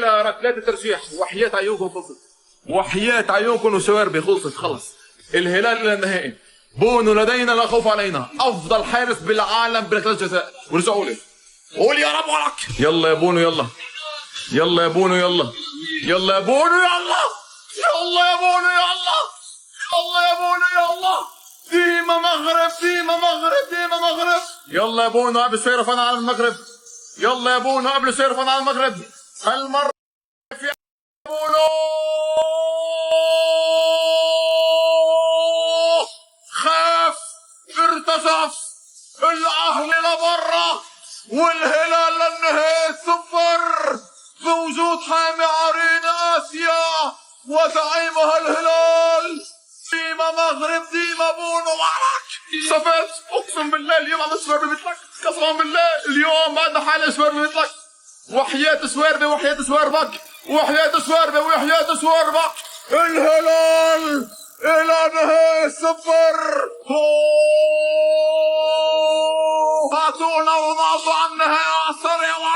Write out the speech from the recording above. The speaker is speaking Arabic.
ركلات الترجيح وحياة عيونكم خلصت، وحياة عيونكم وشواربي خلصت خلص. الهلال الى النهائي. بونو لدينا لا خوف علينا، افضل حارس بالعالم بركلات جزاء. ورجعوا لي قول يا رب ولك. يلا يا بونو يلا، يلا يا بونو يلا، يلا يا بونو يلا، يلا يا بونو يلا، يلا يا بونو يلا. ديما مغرب ديما مغرب ديما مغرب. يلا يا بونو قبل شوي رفعنا على المغرب. يلا يا بونو قبل شوي رفعنا على المغرب. هالمرة في بونو خاف ارتجف الاهلي لبرا والهلال للنهاية صفر بوجود حامي عرين اسيا وزعيمها الهلال. ديما مغرب ديما بونو معك. صفت اقسم بالله اليوم عم اشبر بمثلك، قسما بالله اليوم بعد حالي اشبر بمثلك. وحياة سواربي وحياة سواربك وحياة سواربي وحياة سواربك. الهلال الى نهاية صفر. هاتونا ونعطوا عن النهاية السريعة.